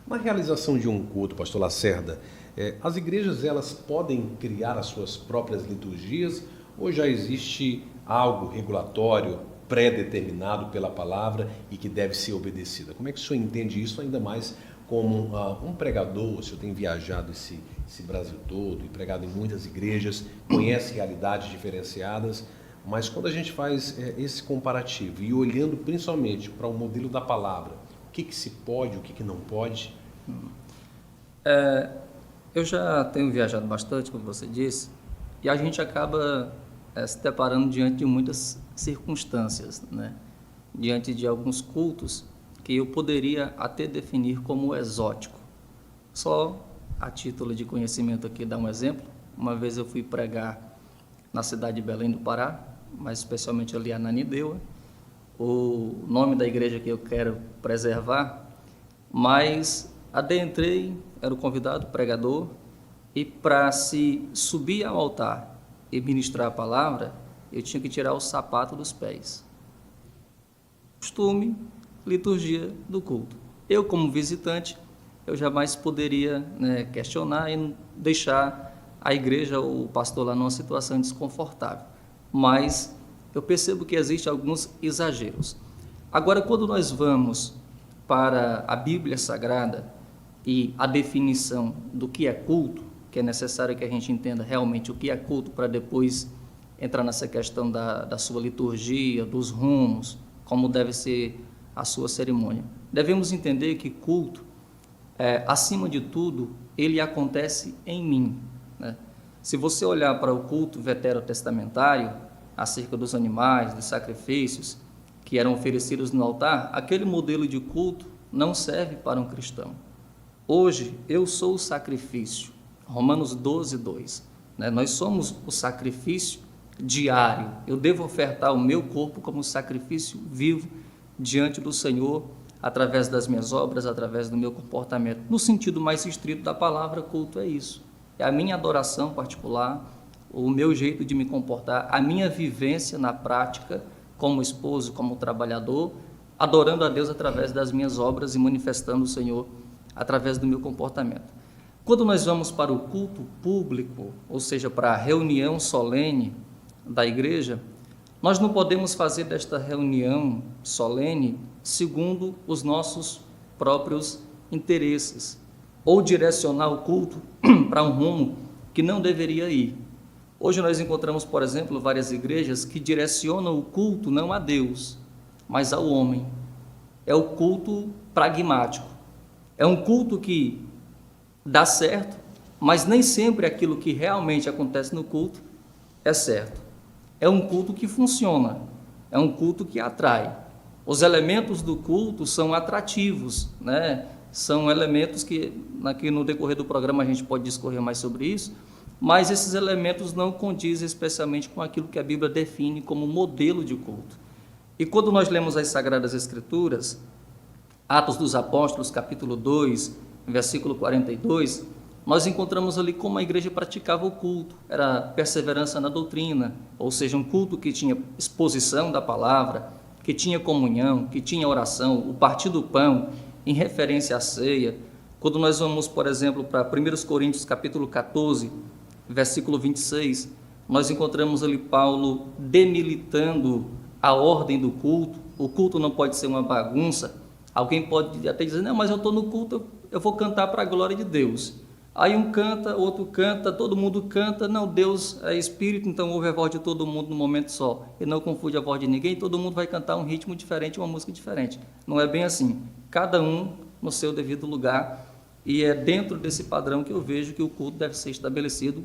Na realização de um culto, pastor Lacerda, as igrejas elas podem criar as suas próprias liturgias ou já existe algo regulatório, pré-determinado pela palavra e que deve ser obedecida? Como é que o senhor entende isso, ainda mais como um pregador? O senhor tem viajado esse Brasil todo e pregado em muitas igrejas, conhece realidades diferenciadas, mas quando a gente faz esse comparativo e olhando principalmente para o modelo da palavra, o que se pode, o que não pode? Eu já tenho viajado bastante, como você disse, e a gente acaba se deparando diante de muitas circunstâncias, né? Diante de alguns cultos que eu poderia até definir como exótico. Só a título de conhecimento aqui, dar um exemplo. Uma vez eu fui pregar na cidade de Belém do Pará, mas especialmente ali a Ananindeua, o nome da igreja que eu quero preservar, mas adentrei, era o convidado, o pregador, e para se subir ao altar e ministrar a palavra, eu tinha que tirar o sapato dos pés. Costume, liturgia do culto. Eu, como visitante, eu jamais poderia questionar e deixar a igreja ou o pastor lá numa situação desconfortável. Mas eu percebo que existem alguns exageros. Agora, quando nós vamos para a Bíblia Sagrada e a definição do que é culto, que é necessário que a gente entenda realmente o que é culto para depois entrar nessa questão da sua liturgia, dos rumos, como deve ser a sua cerimônia. Devemos entender que culto, acima de tudo, ele acontece em mim, né? Se você olhar para o culto veterotestamentário, acerca dos animais, dos sacrifícios que eram oferecidos no altar, aquele modelo de culto não serve para um cristão. Hoje, eu sou o sacrifício. Romanos 12, 2. Nós somos o sacrifício diário. Eu devo ofertar o meu corpo como sacrifício vivo diante do Senhor, através das minhas obras, através do meu comportamento. No sentido mais estrito da palavra, culto é isso. É a minha adoração particular, o meu jeito de me comportar, a minha vivência na prática, como esposo, como trabalhador, adorando a Deus através das minhas obras e manifestando o Senhor através do meu comportamento. Quando nós vamos para o culto público, ou seja, para a reunião solene da igreja, nós não podemos fazer desta reunião solene segundo os nossos próprios interesses, ou direcionar o culto para um rumo que não deveria ir. Hoje nós encontramos, por exemplo, várias igrejas que direcionam o culto não a Deus, mas ao homem. É o culto pragmático. É um culto que dá certo, mas nem sempre aquilo que realmente acontece no culto é certo. É um culto que funciona, é um culto que atrai. Os elementos do culto são atrativos, né? São elementos que, aqui no decorrer do programa, a gente pode discorrer mais sobre isso, mas esses elementos não condizem especialmente com aquilo que a Bíblia define como modelo de culto. E quando nós lemos as Sagradas Escrituras, Atos dos Apóstolos, capítulo 2, versículo 42, nós encontramos ali como a igreja praticava o culto. Era perseverança na doutrina, ou seja, um culto que tinha exposição da palavra, que tinha comunhão, que tinha oração, o partir do pão, em referência à ceia. Quando nós vamos, por exemplo, para 1 Coríntios, capítulo 14, versículo 26, nós encontramos ali Paulo demilitando a ordem do culto. O culto não pode ser uma bagunça. Alguém pode até dizer, não, mas eu estou no culto, eu vou cantar para a glória de Deus. Aí um canta, outro canta, todo mundo canta. Não, Deus é Espírito, então ouve a voz de todo mundo no momento só. E não confunde a voz de ninguém, todo mundo vai cantar um ritmo diferente, uma música diferente. Não é bem assim. Cada um no seu devido lugar. E é dentro desse padrão que eu vejo que o culto deve ser estabelecido